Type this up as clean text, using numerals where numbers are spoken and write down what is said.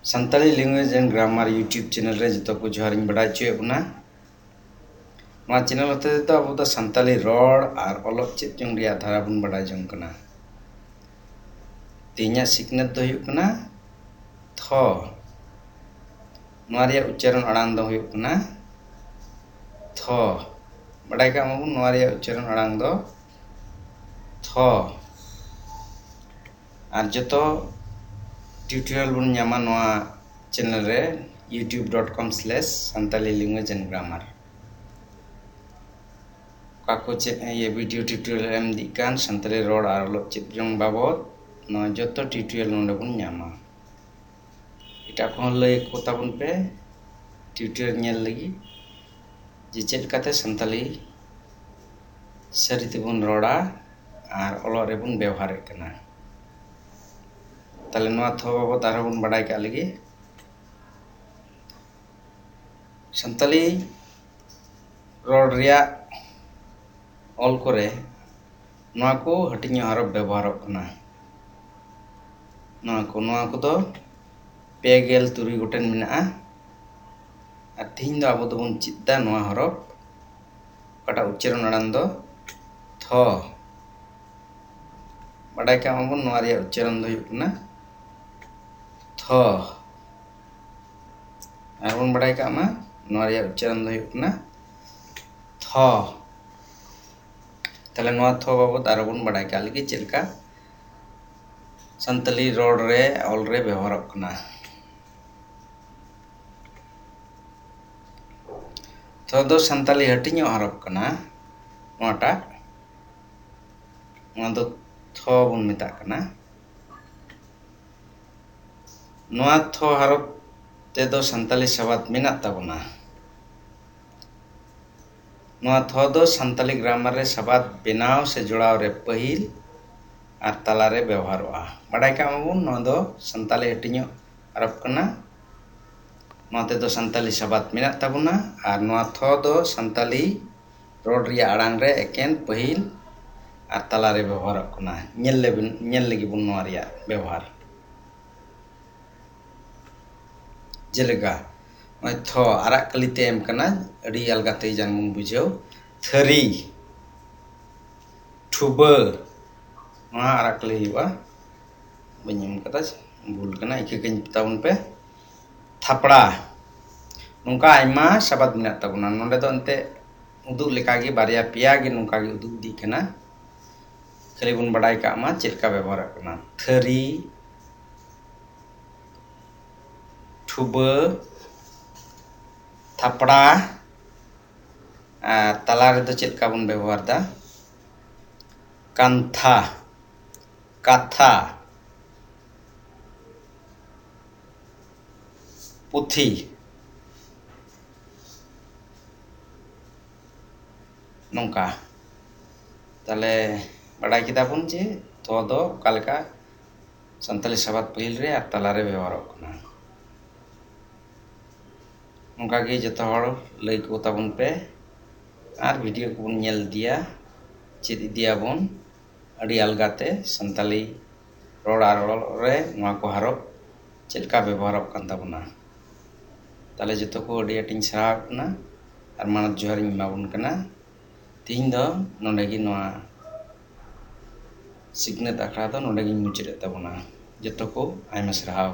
Santali Language and Grammar YouTube channel re jito ko johar ᱤᱧ ᱵᱟᱰᱟᱭ ᱦᱚᱪᱚᱭᱮᱫ ᱵᱚᱱᱟ ᱱᱚᱣᱟ ᱪᱮᱱᱮᱞ ᱦᱚᱛᱮ ᱛᱮᱫᱚ ᱟᱵᱚ ᱫᱚ ᱥᱟᱱᱛᱟᱞᱤ ᱨᱚᱲ ᱟᱨ ᱚᱞᱚᱜ ᱪᱮᱫ ᱡᱚᱝ ᱨᱮᱭᱟᱜ ᱫᱷᱟᱨᱟ ᱵᱚᱱ ᱵᱟᱰᱟᱭ ᱡᱚᱝ ᱠᱟᱱᱟ ᱛᱮᱦᱮᱧᱟᱜ ᱥᱤᱠᱷᱱᱟᱹᱛ ᱫᱚ ᱦᱩᱭᱩᱜ ᱠᱟᱱᱟ ᱛᱷᱚ ᱱᱚᱣᱟ ᱨᱮᱭᱟᱜ ᱩᱪᱪᱟᱨᱚᱱ ᱟᱲᱟᱝ ᱫᱚ ᱦᱩᱭᱩᱜ ᱠᱟᱱᱟ ᱛᱷᱚ ᱵᱟᱰᱟᱭ ᱠᱟᱜ ᱢᱟᱵᱚᱱ ᱱᱚᱣᱟ ᱨᱮᱭᱟᱜ ᱩᱪᱪᱟᱨᱚᱱ 아ᱲᱟᱝ ᱫᱚ ᱛᱷᱚ ᱟᱨ ᱡᱚᱛᱚ টিউটোরিয়াল বন ᱧᱟᱢᱟ ᱱᱚᱣᱟ ᱪᱮᱱᱮᱞ ᱨᱮ youtube.com/santali language and grammar काको चे ये वीडियो ट्यूटोरियल एम दिकान संतली रोड आर लो चेत जंग बाबत न जतो ट्यूटोरियल नोंडे बन ᱧᱟᱢᱟ इटा को लय को ताबन पे ट्यूटोरियल नेल लगी जे चेत काते संतली सरिते बन रोडा आर ओलो रे बन व्यवहार कना ताले नोआ थो बाबत आर बन बडाय का लगी संतली रोड रिया ऑल करे नोआ को हटिन्य हरफ व्यवहार कना नोआ को दो पेगेल तुरी गोटेन मेना आ तीन दो आबो दोबन चित्ता नोआ हरफ कटा उच्चारण आड़ांग दो थ बडाय का माबन नोआ रिया उच्चारण दो हुयुग कना थ आर बन बडाय का मा नोआ रिया उच्चारण दो हुयुग कना थ ताले नोआ थो बाबत आरो बन बडाय का लगी चेलका संतली रोड रे ऑल रे व्यवहार कना तो दो संतली हटिन्य हरफ कना नोआटा नोआ दो थो बन मेता कना नोआ थो हरफ ते दो संतली शब्द मेना ताबना नोआ थो दो संतली ग्रामर रे शब्द बेनाव से जोड़ाव रे पहिल आर तला रे व्यवहारवा बडाय का माबन नोआ दो संतली हटिन्य हरफ कना नोआ ते दो संतली शब्द मेना ताबना आर नोआ थो दो संतली रोड रिया आड़ांग रे एकेन पहिल आर तला रे व्यवहार कना नेल लगी बन नोआ रिया व्यवहार जेलेगा ओय थो आरा कलिते एम कना अडी अलगाते जान मुन बुझाव थरी ठुबा नोआ आरा कलि हुआ बनिम कदा भूल कना इके कኝ ताउन पे थापड़ा नोंका आयमा शब्द मेना ताबना नोंडे दो अंते उदुग लेकागे बारिया पिया गे नोंका गे उदुग दी कना खाली बन बडाय का मा चेलका व्यवहार कना थरी ठुबा थापड़ा तला रे दो चेलका बन व्यवहार दा कांथा काथा पुथी नोंका ताले बडाय किदा बन जे तो दो कालका संतली शब्द पहिल रे आर तला रे व्यवहार कना नोंका गे जतो हड़ लय को ताबन पे आर वीडियो को बन नेल दिया चेद इदिया बन अडी अलगाते संतली रोड आर रे नोआ को हरफ चेलका व्यवहार कान ताबना ताले जतो को अडी अटिन सराव कना आर मानत जोहार ᱤᱧ माबन कना तीन दो नोंडे गी नोआ सिखनत आखड़ा दो नोंडे गी मुचाद ताबना जतो को आयमा सराव।